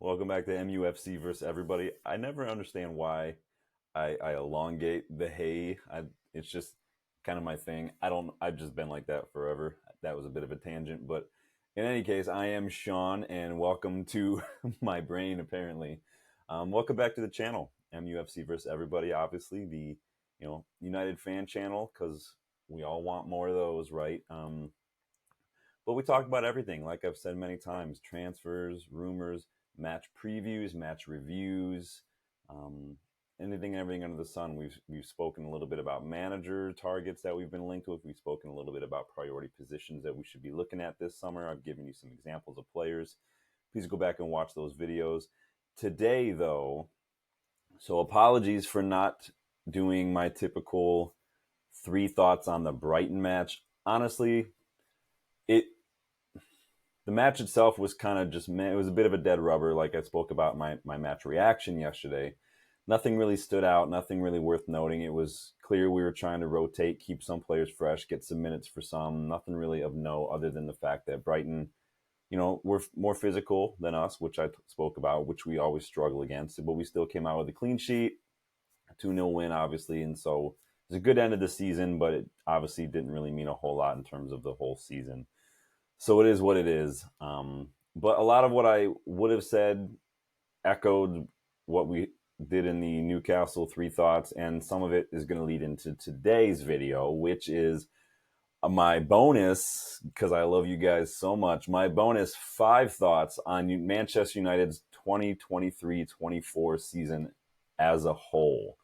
Welcome back to MUFC versus everybody. I never understand why I elongate the hey. It's just kind of my thing. I've just been like that forever. That was a bit of a tangent, but in any case, I am Sean, and welcome to my brain. Apparently, welcome back to the channel. MUFC versus everybody. Obviously, the United fan channel because we all want more of those, right? But we talk about everything, like I've said many times: transfers, rumors, match previews, match reviews, um, anything and everything under the sun. We've spoken a little bit about manager targets that we've been linked with. We've spoken a little bit about priority positions that we should be looking at this summer. I've given you some examples of players. Please go back and watch those videos. Today, though, so apologies for not doing my typical three thoughts on the Brighton match. Honestly, it the match itself was kind of just, it was a bit of a dead rubber. Like I spoke about my match reaction yesterday. Nothing really stood out, nothing really worth noting. It was clear we were trying to rotate, keep some players fresh, get some minutes for some. Nothing really of note other than the fact that Brighton, were more physical than us, which I spoke about, which we always struggle against. But we still came out with a clean sheet, a 2-0 win, obviously. And so it was a good end of the season, but it obviously didn't really mean a whole lot in terms of the whole season. So it is what it is. But a lot of what I would have said echoed what we did in the Newcastle three thoughts, and some of it is going to lead into today's video, which is my bonus, because I love you guys so much, my bonus 5 thoughts on Manchester United's 2023-24 season as a whole.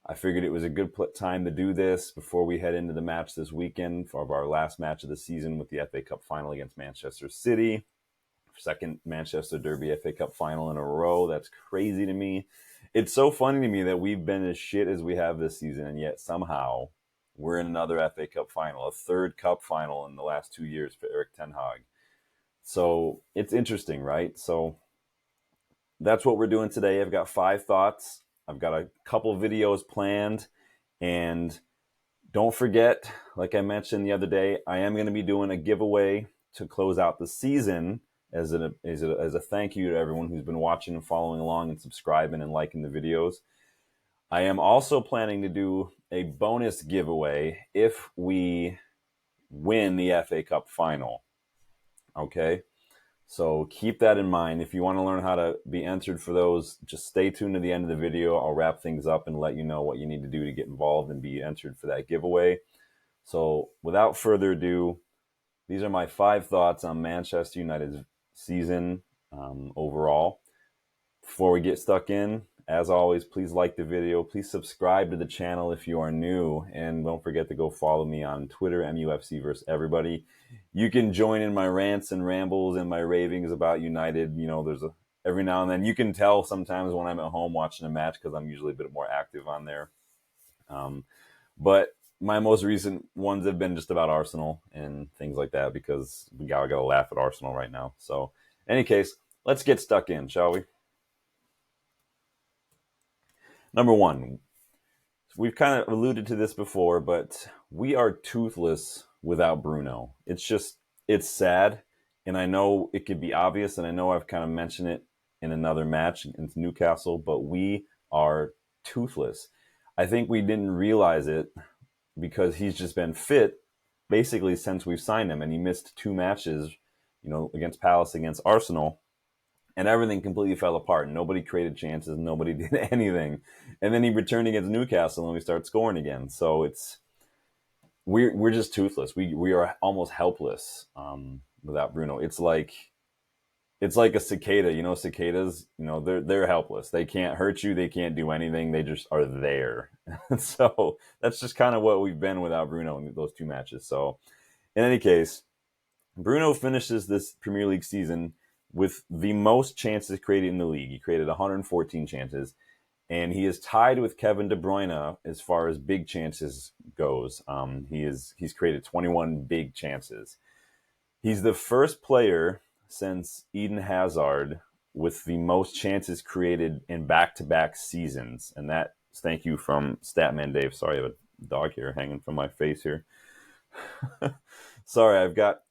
I figured it was a good time to do this before we head into the match this weekend of our last match of the season with the FA Cup final against Manchester City. Second Manchester Derby FA Cup final in a row. That's crazy to me. It's so funny to me that we've been as shit as we have this season, and yet somehow we're in another FA Cup final, a third cup final in the last 2 years for Eric Ten Hag. So it's interesting, right? So that's what we're doing today. I've got 5 thoughts. I've got a couple videos planned, and don't forget, like I mentioned the other day, I am going to be doing a giveaway to close out the season as a thank you to everyone who's been watching and following along and subscribing and liking the videos. I am also planning to do a bonus giveaway if we win the FA Cup final. Okay? So keep that in mind. If you want to learn how to be entered for those, just stay tuned to the end of the video. I'll wrap things up and let you know what you need to do to get involved and be entered for that giveaway. So without further ado, these are my 5 thoughts on Manchester United's season overall. Before we get stuck in, as always, please like the video. Please subscribe to the channel if you are new. And don't forget to go follow me on Twitter, MUFC versus everybody. You can join in my rants and rambles and my ravings about United. There's every now and then. You can tell sometimes when I'm at home watching a match because I'm usually a bit more active on there. But my most recent ones have been just about Arsenal and things like that because we gotta laugh at Arsenal right now. So, in any case, let's get stuck in, shall we? Number 1, we've kind of alluded to this before, but we are toothless without Bruno. It's sad, and I know it could be obvious, and I know I've kind of mentioned it in another match against Newcastle, but we are toothless. I think we didn't realize it because he's just been fit basically since we've signed him, and he missed 2 matches, against Palace, against Arsenal, and everything completely fell apart. Nobody created chances, nobody did anything, and then he returned against Newcastle, and we start scoring again. So we're just toothless. We are almost helpless without Bruno. It's like a cicada. Cicadas. They're helpless. They can't hurt you. They can't do anything. They just are there. So that's just kind of what we've been without Bruno in those 2 matches. So in any case, Bruno finishes this Premier League season with the most chances created in the league. He created 114 chances, and he is tied with Kevin De Bruyne as far as big chances goes. He's created 21 big chances. He's the first player since Eden Hazard with the most chances created in back-to-back seasons, and that's thank you from Statman Dave. Sorry, I have a dog here hanging from my face here. Sorry, I've got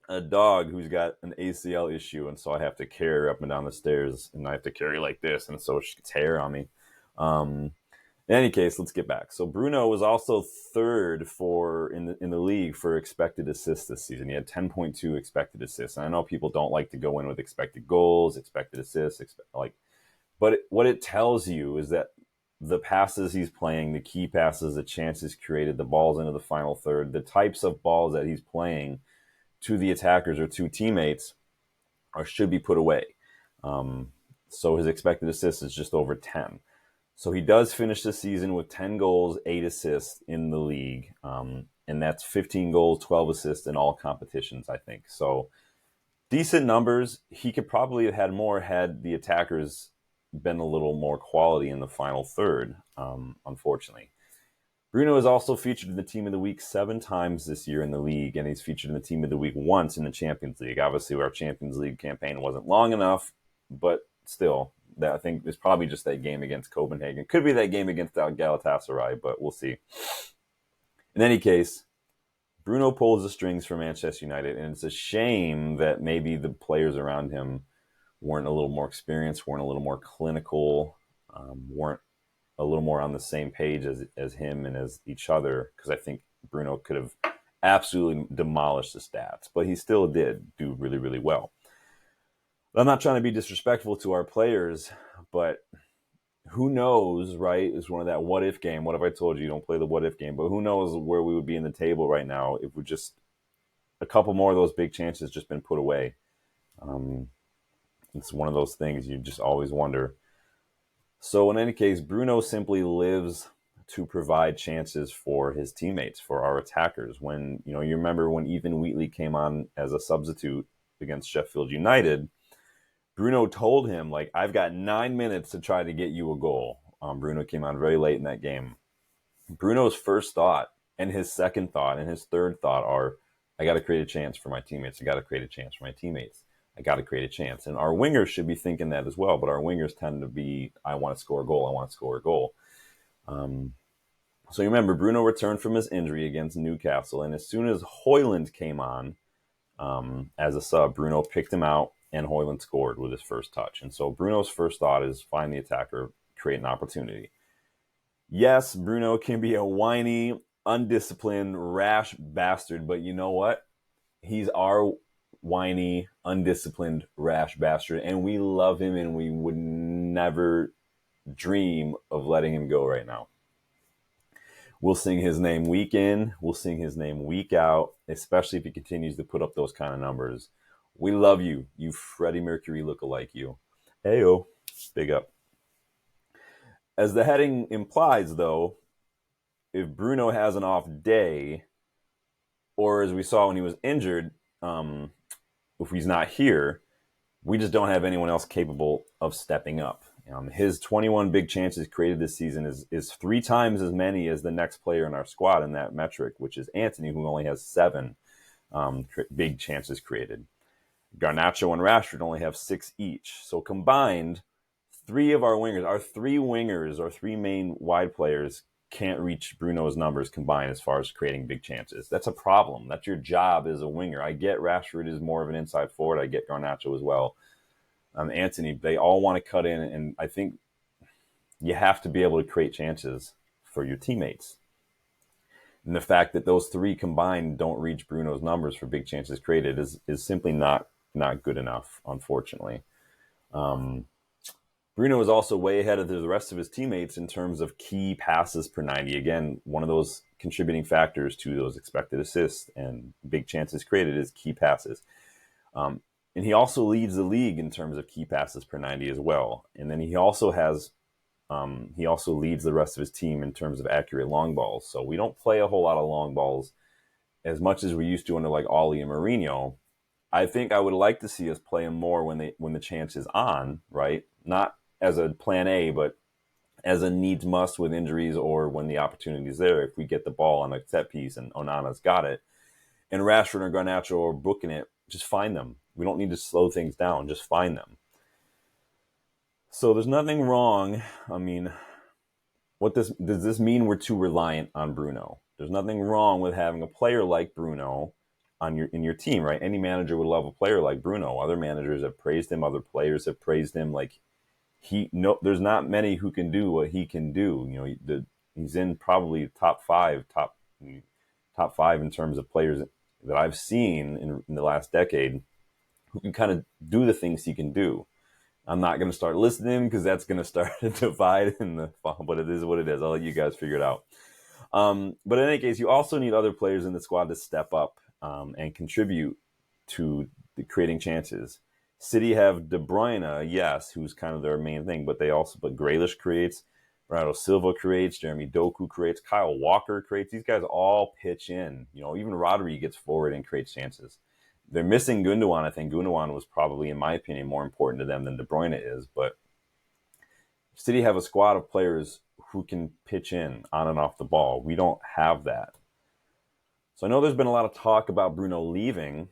a dog who's got an ACL issue, and so I have to carry her up and down the stairs, and I have to carry like this, and so she gets hair on me. Um, in any case, let's get back. So Bruno was also third for in the league for expected assists this season. He had 10.2 expected assists. And I know people don't like to go in with expected goals, expected assists, but what it tells you is that the passes he's playing, the key passes, the chances created, the balls into the final third, the types of balls that he's playing to the attackers or to teammates or should be put away. So his expected assists is just over 10. So he does finish the season with 10 goals, 8 assists in the league. And that's 15 goals, 12 assists in all competitions, I think. So decent numbers. He could probably have had more had the attackers been a little more quality in the final third, unfortunately. Bruno is also featured in the Team of the Week 7 times this year in the league, and he's featured in the Team of the Week once in the Champions League. Obviously, our Champions League campaign wasn't long enough, but still, I think it's probably just that game against Copenhagen. Could be that game against Galatasaray, but we'll see. In any case, Bruno pulls the strings for Manchester United, and it's a shame that maybe the players around him weren't a little more experienced, weren't a little more clinical, weren't a little more on the same page as him and as each other, because I think Bruno could have absolutely demolished the stats, but he still did do really, really well. But I'm not trying to be disrespectful to our players, but who knows, right? It's one of that what if game. What if I told you don't play the what if game? But who knows where we would be in the table right now if we just a couple more of those big chances just been put away. It's one of those things you just always wonder. So in any case, Bruno simply lives to provide chances for his teammates, for our attackers. When you remember when Ethan Wheatley came on as a substitute against Sheffield United, Bruno told him, like, I've got 9 minutes to try to get you a goal. Bruno came on very late in that game. Bruno's first thought and his second thought and his third thought are, I got to create a chance for my teammates. I got to create a chance for my teammates. I got to create a chance. And our wingers should be thinking that as well. But our wingers tend to be, I want to score a goal. I want to score a goal. So you remember, Bruno returned from his injury against Newcastle. And as soon as Højlund came on as a sub, Bruno picked him out. And Højlund scored with his first touch. And so Bruno's first thought is find the attacker, create an opportunity. Yes, Bruno can be a whiny, undisciplined, rash bastard, but you know what? He's our whiny, undisciplined, rash bastard, and we love him, and we would never dream of letting him go right now. We'll sing his name week in, we'll sing his name week out, especially if he continues to put up those kind of numbers. We love you, you Freddie Mercury lookalike you. Heyo, big up. As the heading implies, though, if Bruno has an off day, or as we saw when he was injured, if he's not here, we just don't have anyone else capable of stepping up. His 21 big chances created this season is 3 times as many as the next player in our squad in that metric, which is Antony, who only has 7 big chances created. Garnacho and Rashford only have 6 each. So combined, 3 of our wingers, our 3 main wide players, can't reach Bruno's numbers combined as far as creating big chances. That's a problem. That's your job as a winger. I get Rashford is more of an inside forward. I get Garnacho as well. Antony, they all want to cut in, and I think you have to be able to create chances for your teammates. And the fact that those 3 combined don't reach Bruno's numbers for big chances created is simply not good enough, unfortunately. Bruno is also way ahead of the rest of his teammates in terms of key passes per 90. Again, one of those contributing factors to those expected assists and big chances created is key passes. And he also leads the league in terms of key passes per 90 as well. And then he also leads the rest of his team in terms of accurate long balls. So we don't play a whole lot of long balls as much as we used to under like Ollie and Mourinho. I think I would like to see us play him more when the chance is on, right? Not as a plan A, but as a needs must with injuries or when the opportunity is there. If we get the ball on a set piece and Onana's got it, and Rashford or Garnacho are booking it, just find them. We don't need to slow things down. Just find them. So there's nothing wrong. I mean, does this mean we're too reliant on Bruno? There's nothing wrong with having a player like Bruno on your in your team, right? Any manager would love a player like Bruno. Other managers have praised him. Other players have praised him. Like there's not many who can do what he can do. He's in probably top five in terms of players that I've seen in the last decade who can kind of do the things he can do. I'm not going to start listening because that's going to start a divide in the fall, but it is what it is. I'll let you guys figure it out. But in any case, you also need other players in the squad to step up and contribute to creating chances. City have De Bruyne, yes, who's kind of their main thing, but Grealish creates, Bernardo Silva creates, Jeremy Doku creates, Kyle Walker creates. These guys all pitch in. Even Rodri gets forward and creates chances. They're missing Gundogan. I think Gundogan was probably, in my opinion, more important to them than De Bruyne is. But City have a squad of players who can pitch in on and off the ball. We don't have that. So I know there's been a lot of talk about Bruno leaving,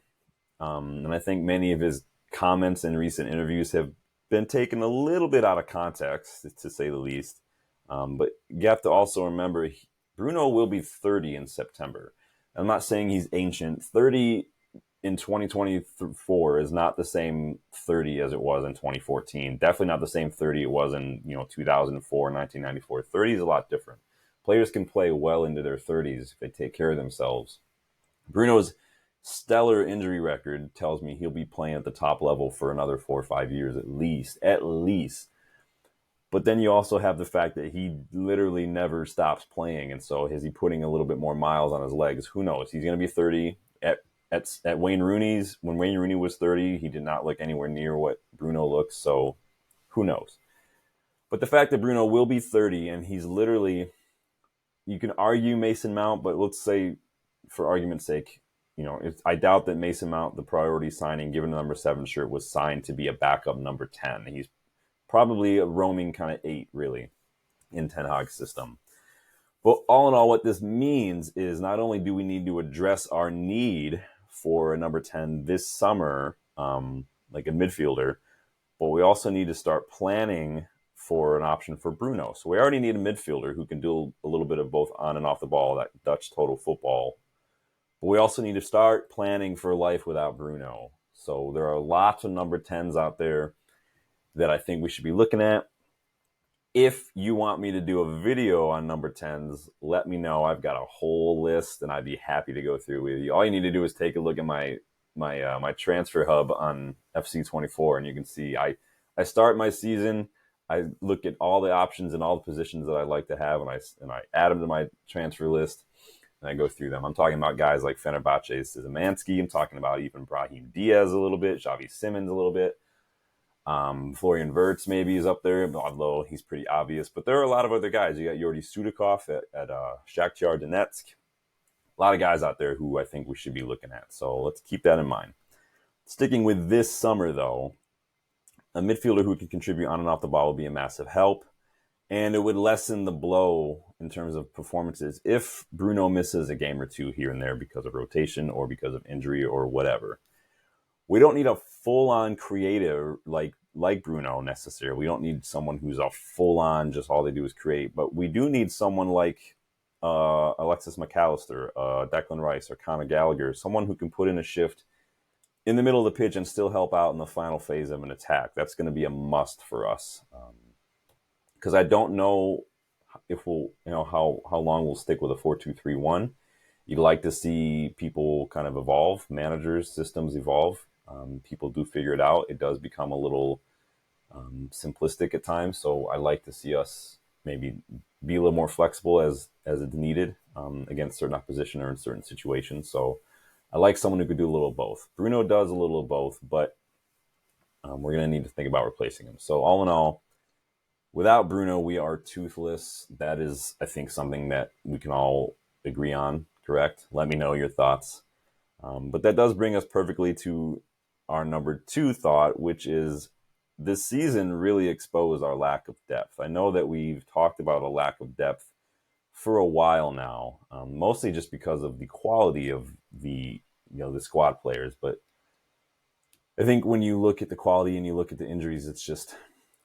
and I think many of his comments in recent interviews have been taken a little bit out of context, to say the least. But you have to also remember, Bruno will be 30 in September. I'm not saying he's ancient. 30 in 2024 is not the same 30 as it was in 2014. Definitely not the same 30 it was in 2004, 1994. 30 is a lot different. Players can play well into their 30s if they take care of themselves. Bruno's stellar injury record tells me he'll be playing at the top level for another 4 or 5 years at least. But then you also have the fact that he literally never stops playing, and so is he putting a little bit more miles on his legs? Who knows? He's going to be 30 at Wayne Rooney's. When Wayne Rooney was 30, he did not look anywhere near what Bruno looks. So who knows? But the fact that Bruno will be 30 and he's literally, you can argue Mason Mount, but let's say for argument's sake, I doubt that Mason Mount, the priority signing, given the number 7 shirt, was signed to be a backup number 10. He's probably a roaming kind of 8, really, in Ten Hag's system. But all in all, what this means is not only do we need to address our need for a number 10 this summer, like a midfielder, but we also need to start planning for an option for Bruno. So we already need a midfielder who can do a little bit of both on and off the ball, that Dutch total football. But we also need to start planning for life without Bruno. So there are lots of number 10s out there that I think we should be looking at. If you want me to do a video on number 10s, let me know. I've got a whole list, and I'd be happy to go through with you. All you need to do is take a look at my transfer hub on FC24, and you can see I start my season. I look at all the options and all the positions that I'd like to have, and I add them to my transfer list, and I go through them. I'm talking about guys like Fenerbahce's Szymanski. I'm talking about even Brahim Diaz a little bit, Xavi Simons a little bit. Florian Wirtz maybe is up there, although he's pretty obvious. But there are a lot of other guys. You got Jordi Sudakov at Shakhtar Donetsk. A lot of guys out there who I think we should be looking at. So let's keep that in mind. Sticking with this summer, though, a midfielder who can contribute on and off the ball will be a massive help. And it would lessen the blow in terms of performances if Bruno misses a game or two here and there because of rotation or because of injury or whatever. We don't need a full-on creator like Bruno necessarily. We don't need someone who's a full-on, just all they do is create. But we do need someone like Alexis McAllister, Declan Rice, or Conor Gallagher, someone who can put in a shift in the middle of the pitch and still help out in the final phase of an attack. That's going to be a must for us. Because I don't know if how long we'll stick with a 4-2-3-1. You'd like to see people kind of evolve, managers, systems evolve. People do figure it out. It does become a little simplistic at times. So I like to see us maybe be a little more flexible as it's needed against certain opposition or in certain situations. So I like someone who could do a little of both. Bruno does a little of both, but we're going to need to think about replacing him. So all in all, without Bruno, we are toothless. That is, I think, something that we can all agree on, correct? Let me know your thoughts. But that does bring us perfectly to our number 2 thought, which is this season really exposed our lack of depth. I know that we've talked about a lack of depth for a while now, mostly just because of the quality of the squad players. But I think when you look at the quality and you look at the injuries, it's just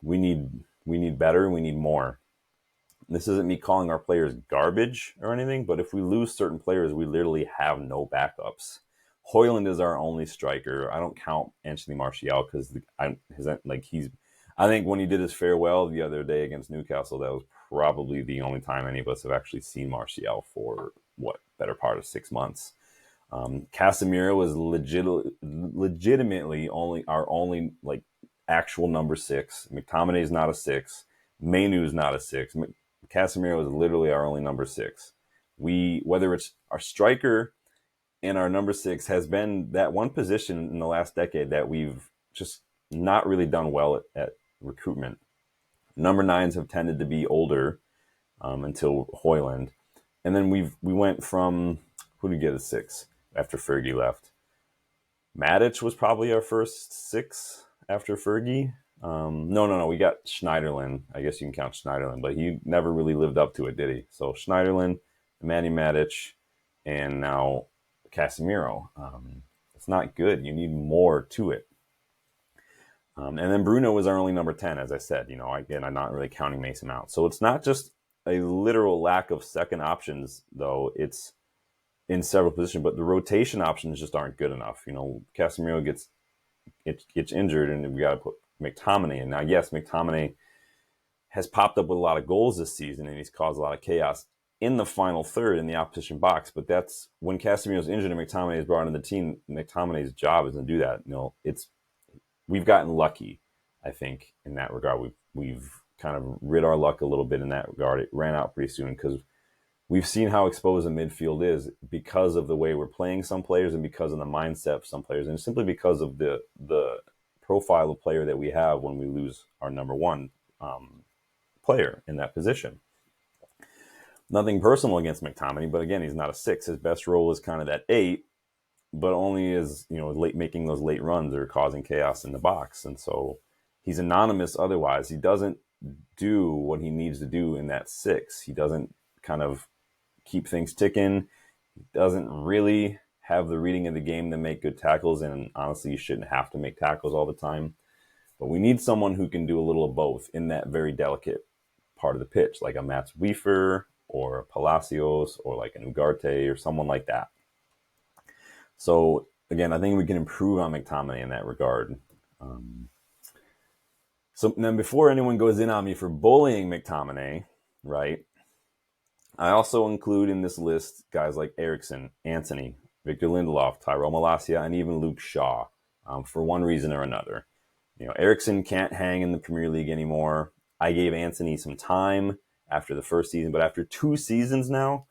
we need better, we need more. This isn't me calling our players garbage or anything, but if we lose certain players, we literally have no backups. Hoyland is our only striker. I don't count Anthony Martial because I think when he did his farewell the other day against Newcastle, that was probably the only time any of us have actually seen Martial for better part of 6 months. Casemiro was legitimately only our only like actual number 6. McTominay is not a 6. Mainu is not a 6. Casemiro is literally our only number 6. Whether it's our striker and our number 6 has been that one position in the last decade that we've just not really done well at recruitment. Number 9s have tended to be older until Hoyland, and then we went from who did get a 6 after Fergie left. Matic was probably our first 6 after Fergie. No. We got Schneiderlin. I guess you can count Schneiderlin, but he never really lived up to it, did he? So Schneiderlin, Manny Matic, and now Casemiro. It's not good. You need more to it. And then Bruno was our only number 10, as I said. Again, I'm not really counting Mason Mount. So it's not just a literal lack of second options, though. It's in several positions, but the rotation options just aren't good enough. Casemiro gets injured, and we got to put McTominay in. Now, yes, McTominay has popped up with a lot of goals this season, and he's caused a lot of chaos in the final third in the opposition box. But that's when Casemiro's injured and McTominay is brought into the team. McTominay's job is to do that. We've gotten lucky, I think, in that regard. We've kind of rid our luck a little bit in that regard. It ran out pretty soon because we've seen how exposed the midfield is because of the way we're playing some players and because of the mindset of some players, and simply because of the profile of player that we have when we lose our number 1 player in that position. Nothing personal against McTominay, but again, he's not a 6. His best role is kind of that 8, but only as making those late runs or causing chaos in the box. And so he's anonymous otherwise. He doesn't do what he needs to do in that 6. He doesn't kind of keep things ticking. He doesn't really have the reading of the game to make good tackles, and honestly, you shouldn't have to make tackles all the time. But we need someone who can do a little of both in that very delicate part of the pitch, like a Mats Wiefer or a Palacios or like an Ugarte or someone like that. So, again, I think we can improve on McTominay in that regard. So then before anyone goes in on me for bullying McTominay, right, I also include in this list guys like Eriksen, Antony, Victor Lindelof, Tyrell Malacia, and even Luke Shaw for one reason or another. Eriksen can't hang in the Premier League anymore. I gave Antony some time after the first season, but after 2 seasons now,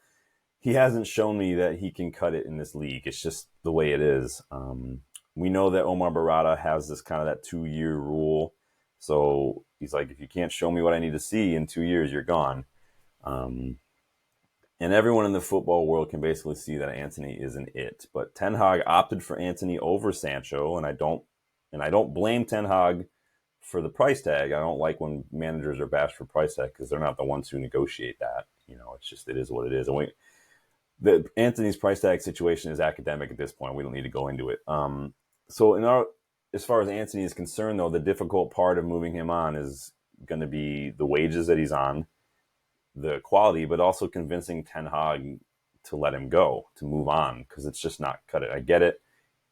he hasn't shown me that he can cut it in this league. It's just the way it is. We know that Omar Barada has this kind of that 2-year rule. So he's like, if you can't show me what I need to see in 2 years, you're gone. And everyone in the football world can basically see that Antony isn't it. But Ten Hag opted for Antony over Sancho, and I don't blame Ten Hag for the price tag. I don't like when managers are bashed for price tag because they're not the ones who negotiate that. It is what it is. And Antony's price tag situation is academic at this point. We don't need to go into it. As far as Antony is concerned, though, the difficult part of moving him on is going to be the wages that he's on, the quality, but also convincing Ten Hag to let him go, to move on, because it's just not cut it. I get it.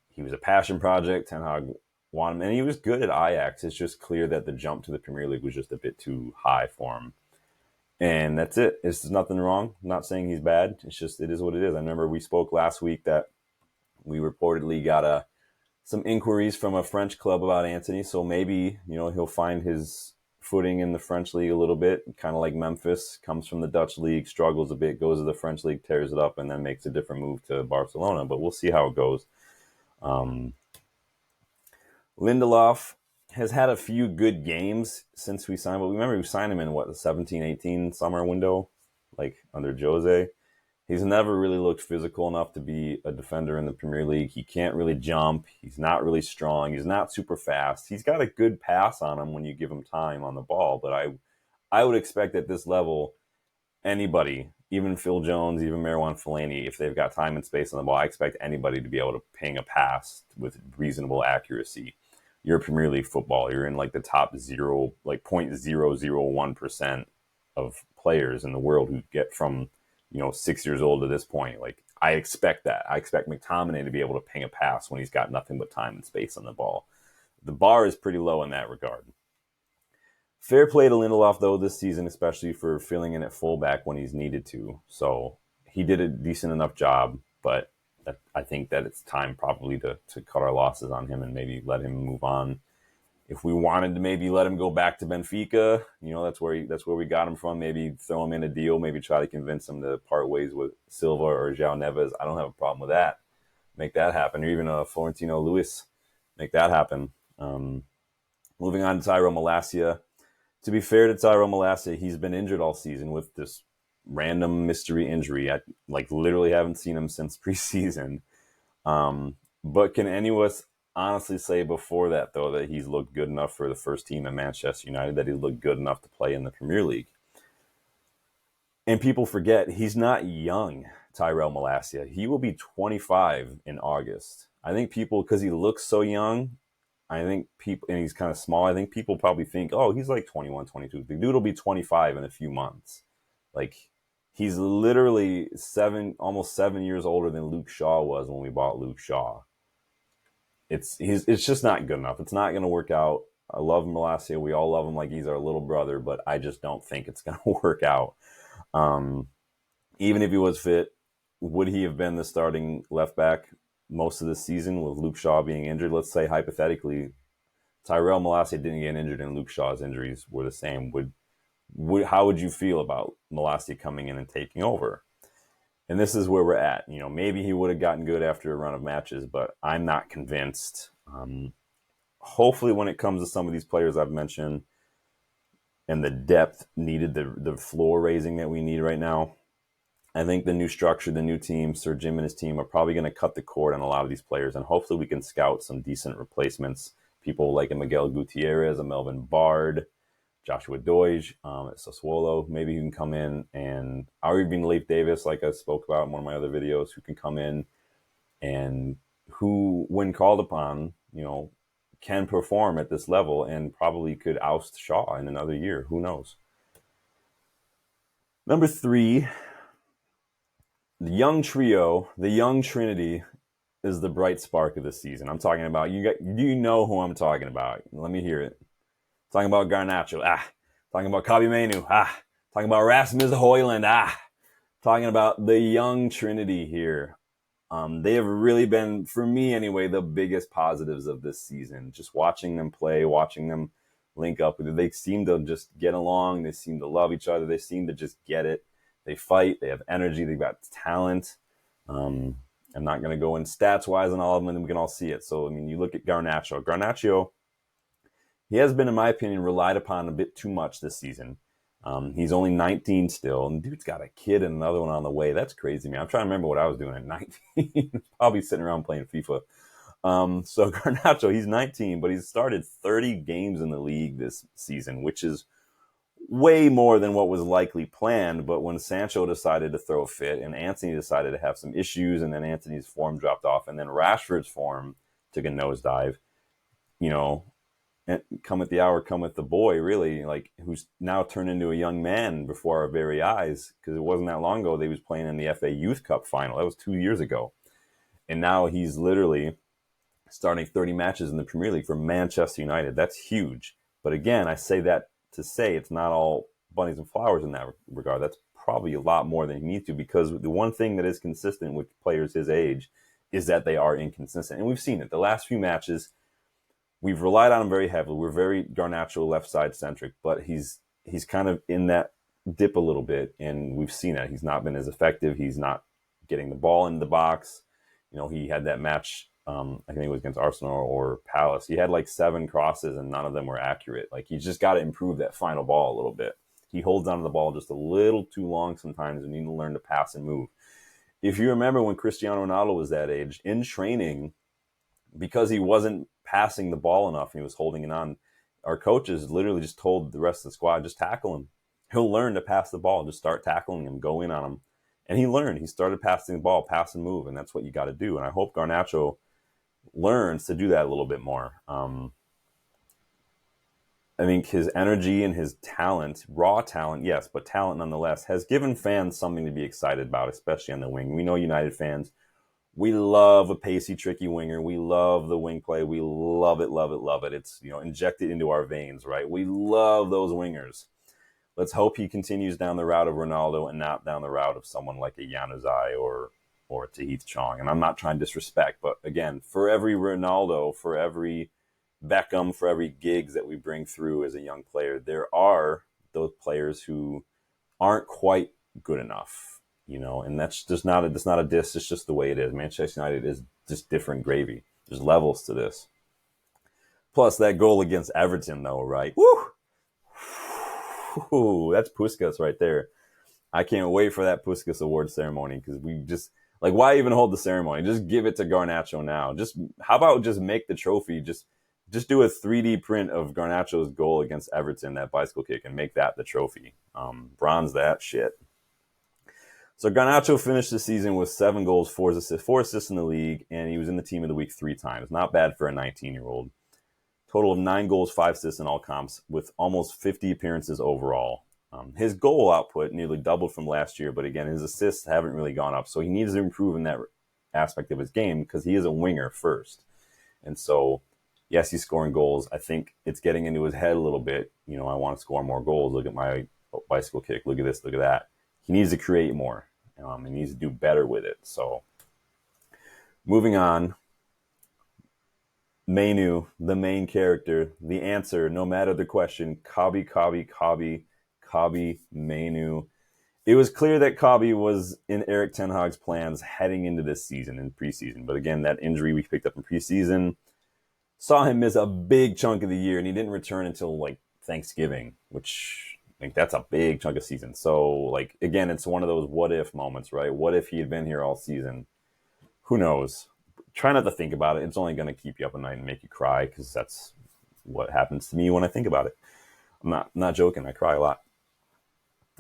He was a passion project. Ten Hag wanted him, and he was good at Ajax. It's just clear that the jump to the Premier League was just a bit too high for him. And that's it. There's nothing wrong. I'm not saying he's bad. It's just, it is what it is. I remember we spoke last week that we reportedly got some inquiries from a French club about Antony. So maybe, he'll find his footing in the French league a little bit, kind of like Memphis, comes from the Dutch league, struggles a bit, goes to the French league, tears it up, and then makes a different move to Barcelona. But we'll see how it goes. Lindelof has had a few good games since we signed, but remember we signed him in the 17-18 summer window, like under Jose. He's never really looked physical enough to be a defender in the Premier League. He can't really jump. He's not really strong. He's not super fast. He's got a good pass on him when you give him time on the ball, but I would expect at this level, anybody, even Phil Jones, even Marwan Fellaini, if they've got time and space on the ball, I expect anybody to be able to ping a pass with reasonable accuracy. You're a Premier League football. You're in like the top 0.001% of players in the world who get from 6 years old at this point. Like, I expect that. I expect McTominay to be able to ping a pass when he's got nothing but time and space on the ball. The bar is pretty low in that regard. Fair play to Lindelof, though, this season, especially for filling in at fullback when he's needed to. So he did a decent enough job, but I think that it's time probably to cut our losses on him and maybe let him move on. If we wanted to maybe let him go back to Benfica, that's where we got him from. Maybe throw him in a deal. Maybe try to convince him to part ways with Silva or João Neves. I don't have a problem with that. Make that happen, or even Florentino Luis. Make that happen. Moving on to Tyrell Malacia. To be fair to Tyrell Malacia, he's been injured all season with this random mystery injury. I literally haven't seen him since preseason. But can any of us honestly say before that, though, that he's looked good enough for the first team at Manchester United, that he's looked good enough to play in the Premier League? And people forget, he's not young, Tyrell Malacia. He will be 25 in August. I think people, because he looks so young, and he's kind of small, I think people probably think, oh, he's like 21, 22. The dude will be 25 in a few months. Like, he's literally almost 7 years older than Luke Shaw was when we bought Luke Shaw. It's just not good enough. It's not going to work out. I love Malacia. We all love him like he's our little brother, but I just don't think it's going to work out. Even if he was fit, would he have been the starting left back most of the season with Luke Shaw being injured? Let's say hypothetically, Tyrell Malacia didn't get injured and Luke Shaw's injuries were the same. How would you feel about Malacia coming in and taking over? And this is where we're at. Maybe he would have gotten good after a run of matches, but I'm not convinced. Hopefully when it comes to some of these players I've mentioned and the depth needed, the floor raising that we need right now, I think the new structure, the new team, Sir Jim and his team are probably going to cut the cord on a lot of these players, and hopefully we can scout some decent replacements. People like a Miguel Gutierrez, a Melvin Bard, Joshua Doige at Sassuolo. Maybe he can come in, and or even Leif Davis, like I spoke about in one of my other videos, who can come in and who, when called upon, can perform at this level and probably could oust Shaw in another year. Who knows? Number 3, the young trio, the young trinity, is the bright spark of the season. I'm talking about, you know who I'm talking about. Let me hear it. Talking about Garnacho. Talking about Kobbie Mainoo. Talking about Rasmus Højlund. Talking about the young trinity here. They have really been, for me anyway, the biggest positives of this season. Just watching them play, watching them link up. They seem to just get along. They seem to love each other. They seem to just get it. They fight. They have energy. They've got talent. I'm not going to go in stats-wise on all of them, and we can all see it. So, you look at Garnacho. Garnacho, he has been, in my opinion, relied upon a bit too much this season. He's only 19 still, and dude's got a kid and another one on the way. That's crazy, man. I'm trying to remember what I was doing at 19. Probably sitting around playing FIFA. So Garnacho, he's 19, but he's started 30 games in the league this season, which is way more than what was likely planned. But when Sancho decided to throw a fit and Antony decided to have some issues, and then Antony's form dropped off, and then Rashford's form took a nosedive, and come at the hour, come at the boy, really, like, who's now turned into a young man before our very eyes, because it wasn't that long ago they was playing in the FA Youth Cup final. That was 2 years ago. And now he's literally starting 30 matches in the Premier League for Manchester United. That's huge. But again, I say that to say it's not all bunnies and flowers in that regard. That's probably a lot more than he needs to, because the one thing that is consistent with players his age is that they are inconsistent. And we've seen it. The last few matches, we've relied on him very heavily. We're very Garnacho left side centric, but he's kind of in that dip a little bit, and we've seen it. He's not been as effective. He's not getting the ball in the box. He had that match, I think it was against Arsenal or Palace. He had like 7 crosses, and none of them were accurate. Like, he's just got to improve that final ball a little bit. He holds onto the ball just a little too long sometimes, and you need to learn to pass and move. If you remember when Cristiano Ronaldo was that age, in training, because he wasn't passing the ball enough and he was holding it on, our coaches literally just told the rest of the squad, just tackle him. He'll learn to pass the ball. Just start tackling him, go in on him. And he learned. He started passing the ball, pass and move, and that's what you got to do. And I hope Garnacho learns to do that a little bit more. I think his energy and his talent, raw talent, yes, but talent nonetheless, has given fans something to be excited about, especially on the wing. We know United fans, we love a pacey, tricky winger. We love the wing play. We love it, love it, love it. It's, injected into our veins, right? We love those wingers. Let's hope he continues down the route of Ronaldo and not down the route of someone like a Januzaj or Tahith Chong. And I'm not trying to disrespect, but again, for every Ronaldo, for every Beckham, for every Giggs that we bring through as a young player, there are those players who aren't quite good enough, and that's not a diss. It's just the way it is. Manchester United is just different gravy. There's levels to this. Plus that goal against Everton, though, right? Woo! Ooh, that's Puskas right there. I can't wait for that Puskas award ceremony because we just why even hold the ceremony? Just give it to Garnacho now. Just how about just make the trophy? Just do a 3D print of Garnacho's goal against Everton, that bicycle kick, and make that the trophy. Bronze that shit. So Garnacho finished the season with 7 goals, 4 assists in the league, and he was in the team of the week 3 times. Not bad for a 19-year-old. Total of 9 goals, 5 assists in all comps, with almost 50 appearances overall. His goal output nearly doubled from last year, but again, his assists haven't really gone up. So he needs to improve in that aspect of his game because he is a winger first. And so, yes, he's scoring goals. I think it's getting into his head a little bit. I want to score more goals. Look at my bicycle kick. Look at this. Look at that. He needs to create more. He needs to do better with it. So, moving on. Menu, the main character, the answer, no matter the question, Kabi, Menu. It was clear that Kabi was in Erik ten Hag's plans heading into this season in preseason. But again, that injury we picked up in preseason saw him miss a big chunk of the year, and he didn't return until Thanksgiving, which that's a big chunk of season. So again, it's one of those what if moments, right? What if he had been here all season? Who knows? Try not to think about it. It's only going to keep you up at night and make you cry because that's what happens to me when I think about it. I'm not joking. I cry a lot.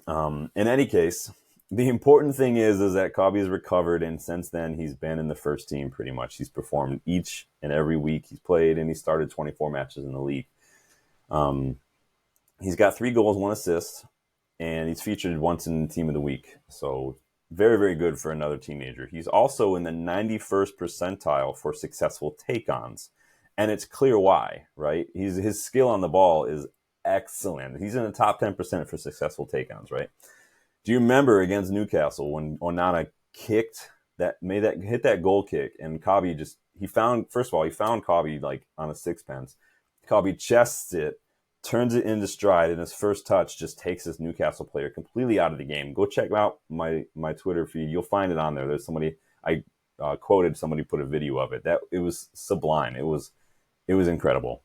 In any case, the important thing is that Kabi has recovered, and since then he's been in the first team pretty much. He's performed each and every week he's played, and he started 24 matches in the league. He's got 3 goals, 1 assist, and he's featured once in Team of the Week. So very, very good for another teenager. He's also in the 91st percentile for successful take-ons, and it's clear why, right? His skill on the ball is excellent. He's in the top 10% for successful take-ons, right? Do you remember against Newcastle when Onana hit that goal kick, and Kabi he found Kabi on a sixpence. Kabi chests it, turns it into stride, and his first touch just takes this Newcastle player completely out of the game. Go check out my Twitter feed. You'll find it on there. There's somebody I quoted. Somebody put a video of it. It was sublime. It was incredible.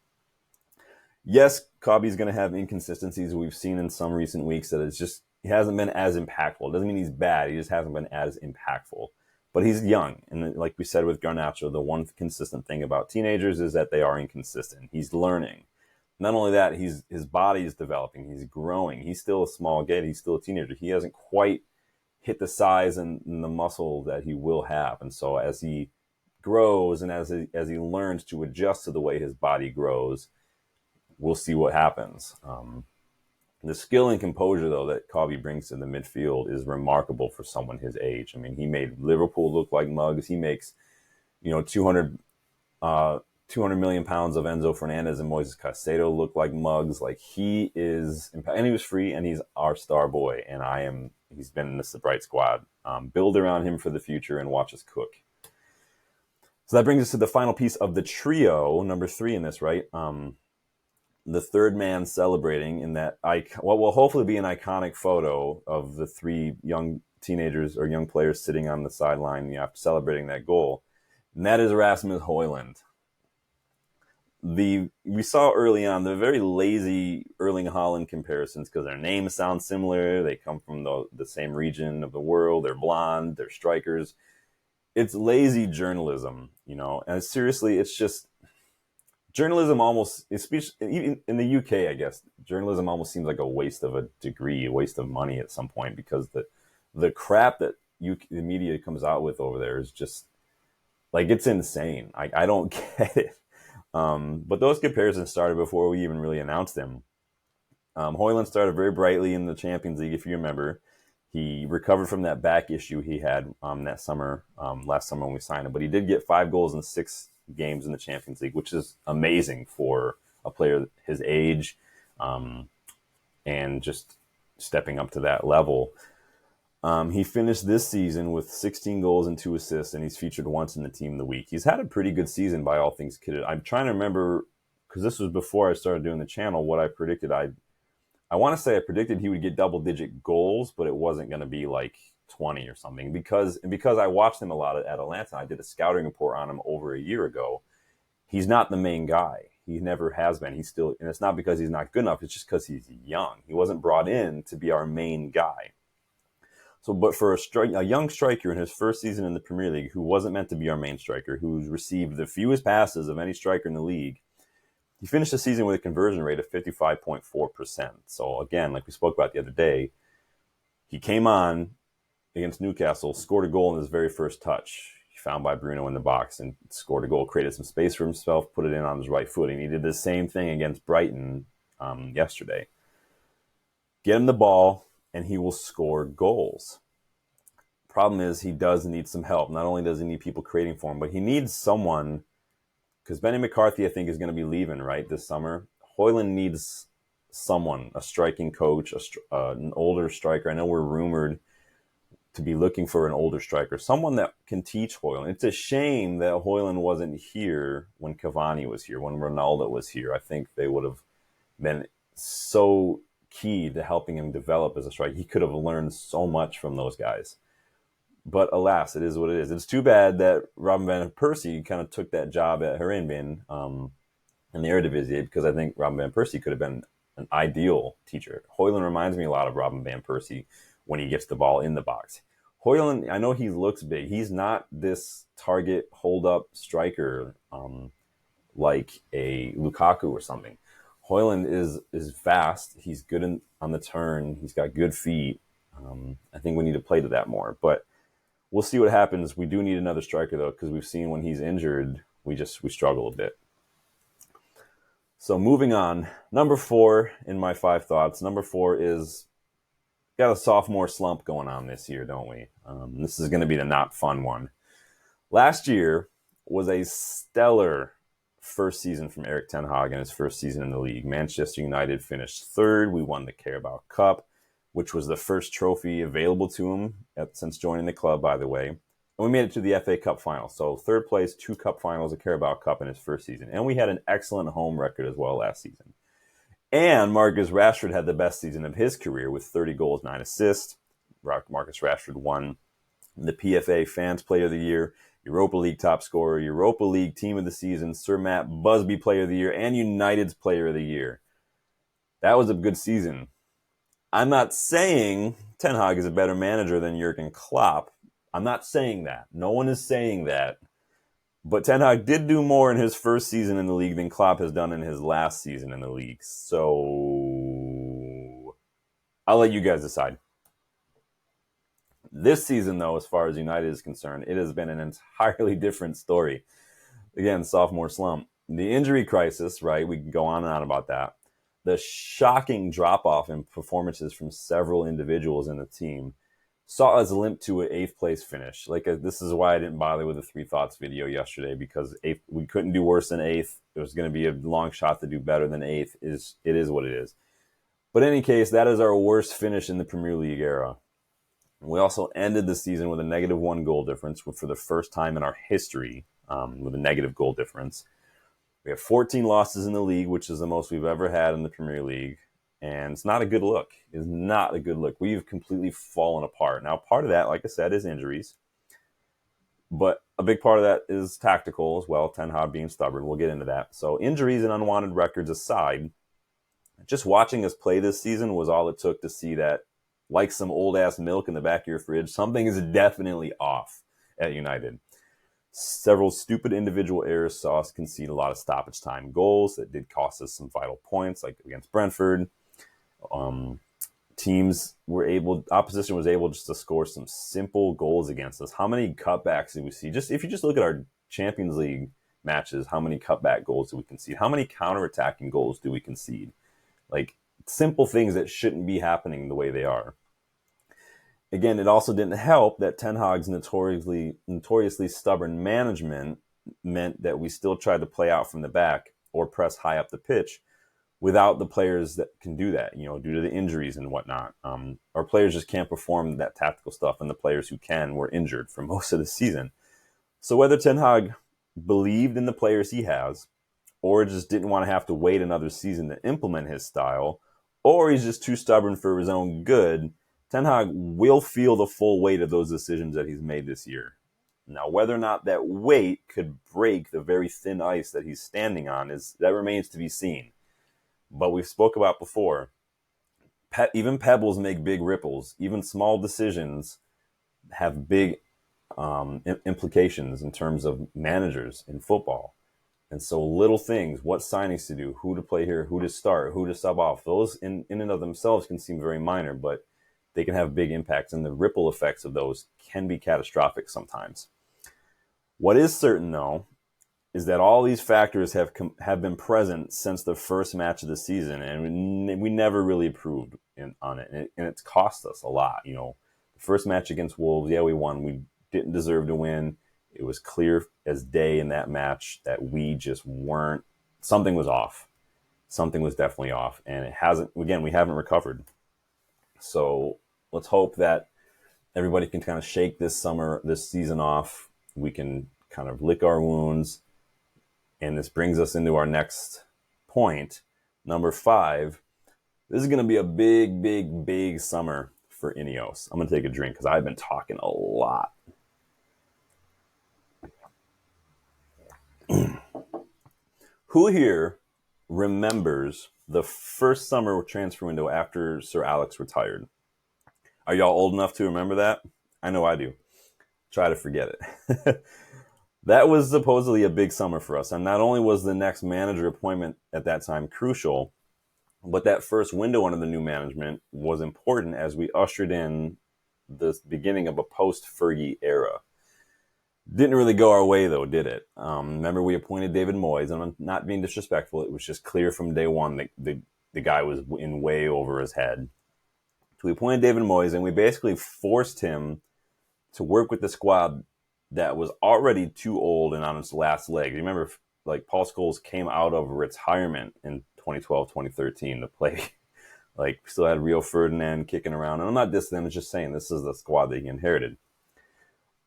Yes, Kabi's going to have inconsistencies we've seen in some recent weeks that he hasn't been as impactful. It doesn't mean he's bad. He just hasn't been as impactful. But he's young. And like we said with Garnacho, the one consistent thing about teenagers is that they are inconsistent. He's learning. Not only that, his body is developing. He's growing. He's still a small kid. He's still a teenager. He hasn't quite hit the size and the muscle that he will have. And so as he grows and as he learns to adjust to the way his body grows, we'll see what happens. The skill and composure, though, that Kabi brings to the midfield is remarkable for someone his age. I mean, he made Liverpool look like mugs. He makes, 200 million pounds of Enzo Fernandes and Moises Caicedo look like mugs. He is, and he was free, and he's our star boy. And he's been in this bright squad. Build around him for the future and watch us cook. So that brings us to the final piece of the trio, number 3 in this, right? The third man celebrating in that what will hopefully be an iconic photo of the 3 young teenagers or young players sitting on the sideline after celebrating that goal. And that is Rasmus Højlund. We saw early on the very lazy Erling Haaland comparisons because their names sound similar. They come from the same region of the world. They're blonde. They're strikers. It's lazy journalism, and seriously, it's just journalism almost, especially in the UK, I guess, journalism almost seems like a waste of a degree, a waste of money at some point because the crap that the media comes out with over there is just it's insane. I don't get it. But those comparisons started before we even really announced him. Højlund started very brightly in the Champions League, if you remember. He recovered from that back issue he had that summer, last summer when we signed him. But he did get 5 goals in 6 games in the Champions League, which is amazing for a player his age, and just stepping up to that level. He finished this season with 16 goals and 2 assists, and he's featured once in the Team of the Week. He's had a pretty good season by all things considered. I'm trying to remember, because this was before I started doing the channel, what I predicted. I want to say I predicted he would get double-digit goals, but it wasn't going to be like 20 or something. Because I watched him a lot at Atalanta, I did a scouting report on him over a year ago. He's not the main guy. He never has been. He's still, and it's not because he's not good enough. It's just because he's young. He wasn't brought in to be our main guy. So, but for a young striker in his first season in the Premier League, who wasn't meant to be our main striker, who's received the fewest passes of any striker in the league, he finished the season with a conversion rate of 55.4%. So again, like we spoke about the other day, he came on against Newcastle, scored a goal in his very first touch. He found by Bruno in the box and scored a goal, created some space for himself, put it in on his right foot. And he did the same thing against Brighton yesterday. Get him the ball, and he will score goals. Problem is, he does need some help. Not only does he need people creating for him, but he needs someone, because Benny McCarthy, I think, is going to be leaving, right, this summer. Højlund needs someone, a striking coach, an older striker. I know we're rumored to be looking for an older striker, someone that can teach Højlund. It's a shame that Højlund wasn't here when Cavani was here, when Ronaldo was here. I think they would have been so key to helping him develop as a striker. He could have learned so much from those guys. But alas, it is what it is. It's too bad that Robin van Persie kind of took that job at Herenveen in the Eredivisie, because I think Robin van Persie could have been an ideal teacher. Højlund reminds me a lot of Robin van Persie when he gets the ball in the box. Højlund, I know he looks big. He's not this target hold-up striker like a Lukaku or something. Højlund is fast. He's good on the turn. He's got good feet. I think we need to play to that more. But we'll see what happens. We do need another striker, though, because we've seen when he's injured, we struggle a bit. So moving on, number 4 in my 5 thoughts. Number 4 is, got a sophomore slump going on this year, don't we? This is going to be the not fun one. Last year was a stellar first season from Erik ten Hag in his first season in the league. Manchester United finished 3rd. We won the Carabao Cup, which was the first trophy available to him since joining the club, by the way. And we made it to the FA Cup final. So 3rd place, 2 cup finals, a Carabao Cup in his first season. And we had an excellent home record as well last season. And Marcus Rashford had the best season of his career with 30 goals, 9 assists. Marcus Rashford won the PFA Fans Player of the Year, Europa League top scorer, Europa League Team of the Season, Sir Matt Busby Player of the Year, and United's Player of the Year. That was a good season. I'm not saying Ten Hag is a better manager than Jurgen Klopp. I'm not saying that. No one is saying that. But Ten Hag did do more in his first season in the league than Klopp has done in his last season in the league. So I'll let you guys decide. This season, though, as far as United is concerned, it has been an entirely different story. Again, sophomore slump. The injury crisis, right? We can go on and on about that. The shocking drop-off in performances from several individuals in the team saw us limp to an 8th place finish. This is why I didn't bother with the 3 thoughts video yesterday, because we couldn't do worse than 8th. It was going to be a long shot to do better than 8th. It is what it is. But in any case, that is our worst finish in the Premier League era. We also ended the season with a -1 goal difference, for the first time in our history, with a negative goal difference. We have 14 losses in the league, which is the most we've ever had in the Premier League. And it's not a good look. It's not a good look. We've completely fallen apart. Now, part of that, like I said, is injuries. But a big part of that is tactical as well, Ten Hag being stubborn. We'll get into that. So injuries and unwanted records aside, just watching us play this season was all it took to see that, like some old-ass milk in the back of your fridge, something is definitely off at United. Several stupid individual errors saw us concede a lot of stoppage time goals that did cost us some vital points, like against Brentford. Opposition was able just to score some simple goals against us. How many cutbacks did we see? If you just look at our Champions League matches, how many cutback goals do we concede? How many counterattacking goals do we concede? Like simple things that shouldn't be happening the way they are. Again, it also didn't help that Ten Hag's notoriously stubborn management meant that we still tried to play out from the back or press high up the pitch without the players that can do that, due to the injuries and whatnot. Our players just can't perform that tactical stuff, and the players who can were injured for most of the season. So whether Ten Hag believed in the players he has, or just didn't want to have to wait another season to implement his style, or he's just too stubborn for his own good, Ten Hag will feel the full weight of those decisions that he's made this year. Now, whether or not that weight could break the very thin ice that he's standing on that remains to be seen. But we've spoke about before, even pebbles make big ripples. Even small decisions have big implications in terms of managers in football. And so little things, what signings to do, who to play here, who to start, who to sub off, those in and of themselves can seem very minor, but they can have big impacts, and the ripple effects of those can be catastrophic sometimes. What is certain, though, is that all these factors have been present since the first match of the season, and we never really improved on it, and it's cost us a lot. The first match against Wolves, yeah, we won. We didn't deserve to win. It was clear as day in that match that we just weren't. Something was off. Something was definitely off, and it hasn't. Again, we haven't recovered. So let's hope that everybody can kind of shake this season off. We can kind of lick our wounds. And this brings us into our next point, number 5. This is going to be a big, big, big summer for INEOS. I'm going to take a drink because I've been talking a lot. Who here remembers the first summer transfer window after Sir Alex retired? Are y'all old enough to remember that? I know I do. Try to forget it. That was supposedly a big summer for us. And not only was the next manager appointment at that time crucial, but that first window under the new management was important as we ushered in the beginning of a post-Fergie era. Didn't really go our way, though, did it? Remember, we appointed David Moyes, and I'm not being disrespectful. It was just clear from day one that the guy was in way over his head. So we appointed David Moyes, and we basically forced him to work with the squad that was already too old and on its last legs. You remember, like, Paul Scholes came out of retirement in 2012, 2013 to play. Like, we still had Rio Ferdinand kicking around. And I'm not dissing them, I'm just saying this is the squad that he inherited.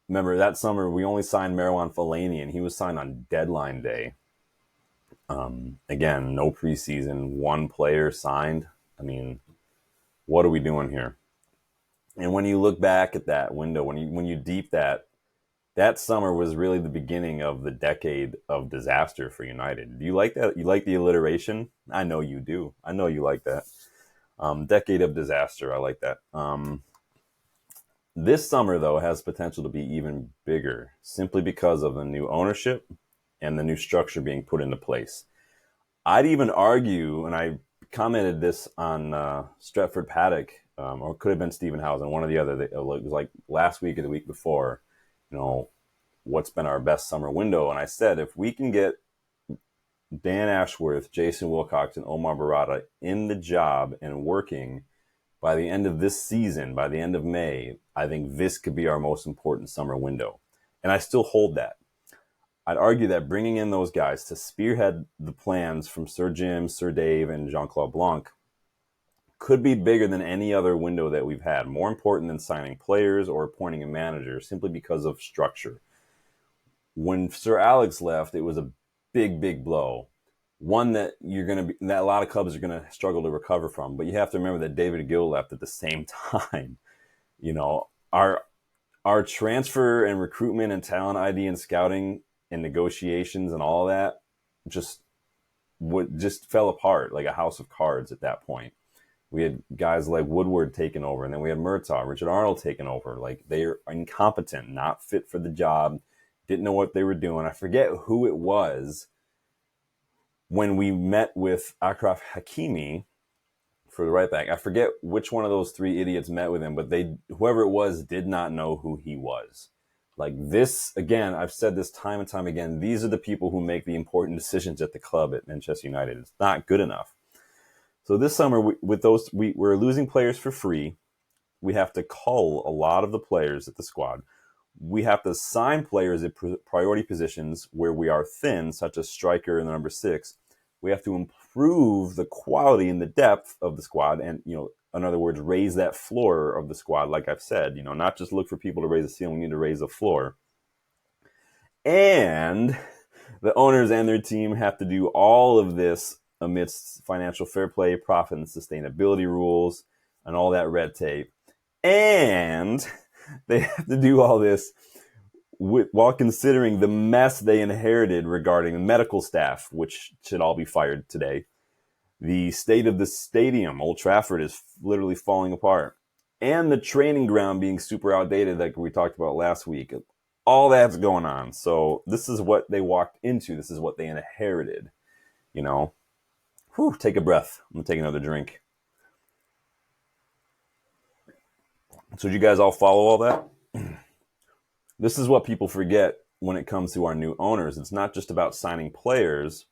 Remember, that summer, we only signed Marouane Fellaini, and he was signed on deadline day. Again, no preseason, one player signed. I mean, what are we doing here? And when you look back at that window, when you deep that summer was really the beginning of the decade of disaster for United. Do you like that? You like the alliteration? I know you do. I know you like that. Decade of disaster. I like that. This summer, though, has potential to be even bigger simply because of the new ownership and the new structure being put into place. I'd even argue, and I commented this on Stretford Paddock, or it could have been Stephen Housen, one or the other. It was like last week or the week before, what's been our best summer window. And I said, if we can get Dan Ashworth, Jason Wilcox, and Omar Barada in the job and working by the end of this season, by the end of May, I think this could be our most important summer window. And I still hold that. I'd argue that bringing in those guys to spearhead the plans from Sir Jim, Sir Dave, and Jean-Claude Blanc could be bigger than any other window that we've had, more important than signing players or appointing a manager, simply because of structure. When Sir Alex left, it was a big, big blow. One that that a lot of clubs are gonna struggle to recover from. But you have to remember that David Gill left at the same time. Our transfer and recruitment and talent ID and scouting and negotiations and all that just fell apart like a house of cards at that point. We had guys like Woodward taking over, and then we had Murtaugh, Richard Arnold taking over. Like, they are incompetent, not fit for the job, didn't know what they were doing. I forget who it was when we met with Achraf Hakimi for the right back. I forget which one of those three idiots met with him, but whoever it was did not know who he was. Like this, again, I've said this time and time again, these are the people who make the important decisions at the club at Manchester United. It's not good enough. So this summer, we're losing players for free. We have to cull a lot of the players at the squad. We have to sign players at priority positions where we are thin, such as striker and the number 6. We have to improve the quality and the depth of the squad, and in other words, raise that floor of the squad. Like I've said, not just look for people to raise the ceiling. We need to raise the floor, and the owners and their team have to do all of this amidst financial fair play, profit, and sustainability rules, and all that red tape. And they have to do all this while considering the mess they inherited regarding medical staff, which should all be fired today. The state of the stadium, Old Trafford, is literally falling apart. And the training ground being super outdated, like we talked about last week. All that's going on. So this is what they walked into. This is what they inherited. Whew, take a breath. I'm going to take another drink. So did you guys all follow all that? This is what people forget when it comes to our new owners. It's not just about signing players.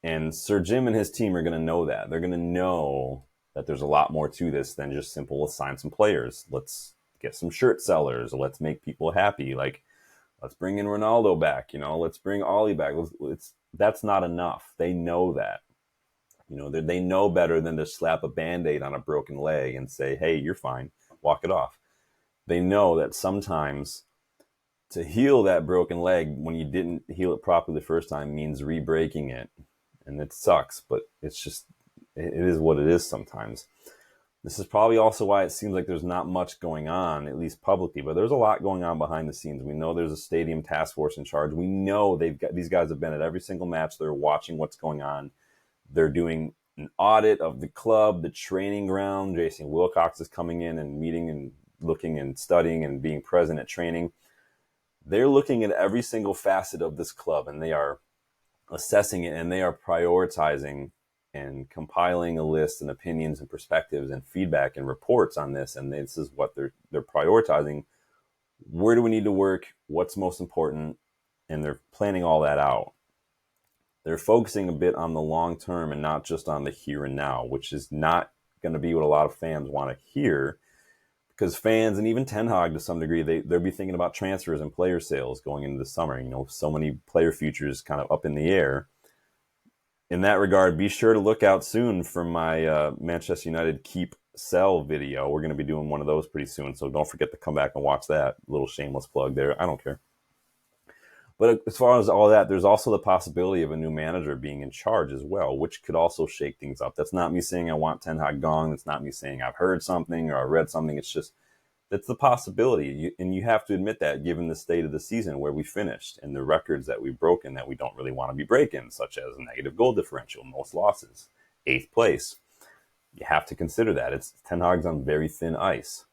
And Sir Jim and his team are going to know that. They're going to know that there's a lot more to this than just simple, let's sign some players. Let's get some shirt sellers. Let's make people happy. Like, let's bring in Ronaldo back. Let's bring Ollie back. That's not enough. They know that. They know better than to slap a Band-Aid on a broken leg and say, hey, you're fine. Walk it off. They know that sometimes to heal that broken leg when you didn't heal it properly the first time means re-breaking it. And it sucks, but it is what it is sometimes. This is probably also why it seems like there's not much going on, at least publicly, but there's a lot going on behind the scenes. We know there's a stadium task force in charge. We know these guys have been at every single match. They're watching what's going on. They're doing an audit of the club, the training ground. Jason Wilcox is coming in and meeting and looking and studying and being present at training. They're looking at every single facet of this club, and they are assessing it, and they are prioritizing and compiling a list and opinions and perspectives and feedback and reports on this. And this is what they're prioritizing. Where do we need to work? What's most important? And they're planning all that out. They're focusing a bit on the long term and not just on the here and now, which is not going to be what a lot of fans want to hear, because fans, and even Ten Hag to some degree, they'll be thinking about transfers and player sales going into the summer. So many player futures kind of up in the air. In that regard, be sure to look out soon for my Manchester United keep sell video. We're going to be doing one of those pretty soon, so don't forget to come back and watch that. Little shameless plug there. I don't care. But as far as all that, there's also the possibility of a new manager being in charge as well, which could also shake things up. That's not me saying I want Ten Hag gone. That's not me saying I've heard something or I read something. It's just, that's the possibility. And you have to admit that, given the state of the season where we finished and the records that we've broken that we don't really want to be breaking, such as negative goal differential, most losses, 8th place. You have to consider that. It's Ten Hag's on very thin ice.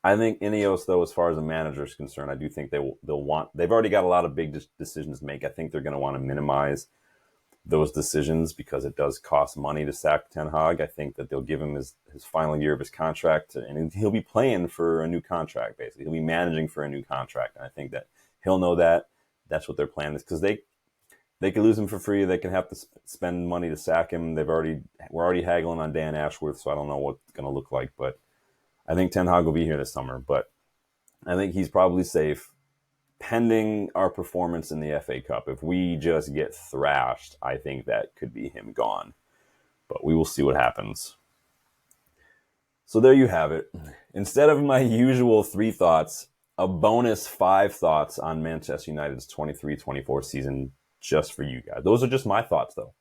I think INEOS, though, as far as a manager is concerned, I do think they've already got a lot of big decisions to make. I think they're going to want to minimize those decisions because it does cost money to sack Ten Hag. I think that they'll give him his final year of his contract, and he'll be playing for a new contract, basically. He'll be managing for a new contract, and I think that he'll know that. That's what their plan is, because they could lose him for free. They can have to spend money to sack him. We're already haggling on Dan Ashworth, so I don't know what it's going to look like, but I think Ten Hag will be here this summer, but I think he's probably safe pending our performance in the FA Cup. If we just get thrashed, I think that could be him gone, but we will see what happens. So there you have it. Instead of my usual 3 thoughts, a bonus 5 thoughts on Manchester United's 23-24 season just for you guys. Those are just my thoughts, though.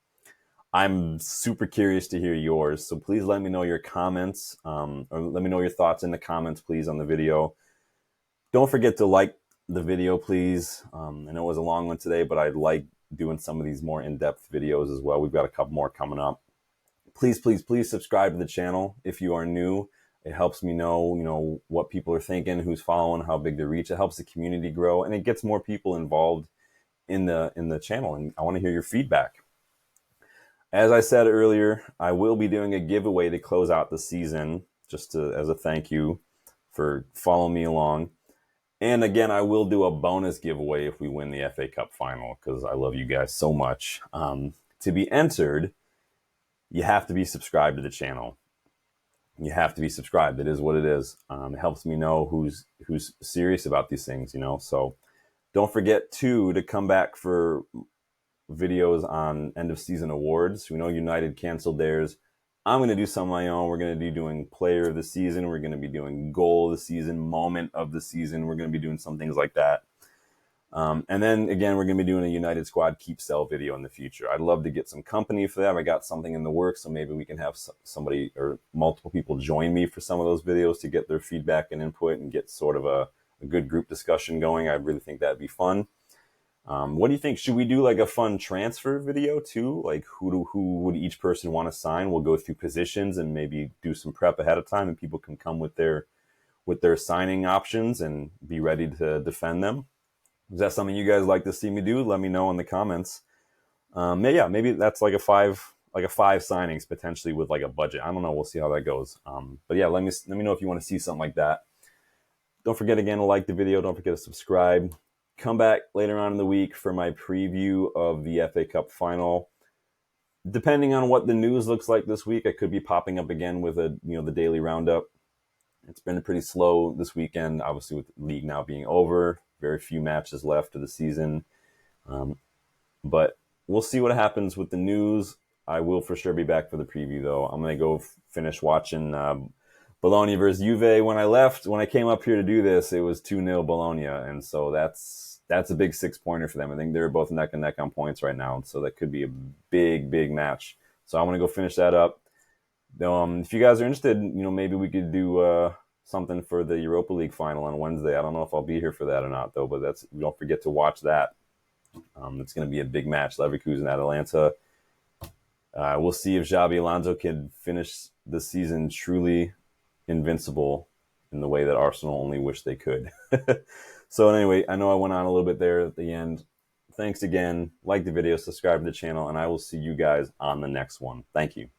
I'm super curious to hear yours, so please let me know your comments, or let me know your thoughts in the comments, please, on the video. Don't forget to like the video, please. I know it was a long one today, but I like doing some of these more in-depth videos as well. We've got a couple more coming up. Please, please, please subscribe to the channel if you are new. It helps me know, what people are thinking, who's following, how big the reach. It helps the community grow, and it gets more people involved in the channel, and I want to hear your feedback. As I said earlier, I will be doing a giveaway to close out the season, just as a thank you for following me along. And again, I will do a bonus giveaway if we win the FA Cup final because I love you guys so much. To be entered, you have to be subscribed to the channel. You have to be subscribed. It is what it is. It helps me know who's serious about these things, you know. So don't forget to come back for videos on end of season awards. We know United canceled theirs. I'm going to do some of my own. We're going to be doing player of the season. We're going to be doing goal of the season, moment of the season. We're going to be doing some things like that. And then again, we're going to be doing a United Squad keep sell video in the future. I'd love to get some company for that. I got something in the works, so maybe we can have somebody or multiple people join me for some of those videos to get their feedback and input and get sort of a good group discussion going. I really think that'd be fun. What do you think? Should we do like a fun transfer video too? Like who would each person want to sign? We'll go through positions and maybe do some prep ahead of time, and people can come with their signing options and be ready to defend them. Is that something you guys like to see me do? Let me know in the comments. Maybe that's like a five signings potentially with like a budget. I don't know. We'll see how that goes. But yeah, let me know if you want to see something like that. Don't forget again to like the video. Don't forget to subscribe. Come back later on in the week for my preview of the FA Cup final. Depending on what the news looks like this week, I could be popping up again with the daily roundup. It's been pretty slow this weekend, obviously with the league now being over. Very few matches left of the season. But we'll see what happens with the news. I will for sure be back for the preview, though. I'm going to go finish watching Bologna versus Juve. When I came up here to do this, it was 2-0 Bologna. And so that's a big 6-pointer for them. I think they're both neck and neck on points right now. So that could be a big, big match. So I'm going to go finish that up. If you guys are interested, maybe we could do something for the Europa League final on Wednesday. I don't know if I'll be here for that or not, though, but don't forget to watch that. It's going to be a big match, Leverkusen at Atalanta. We'll see if Xabi Alonso can finish the season truly invincible in the way that Arsenal only wish they could. So anyway, I know I went on a little bit there at the end. Thanks again. Like the video, subscribe to the channel, and I will see you guys on the next one. Thank you.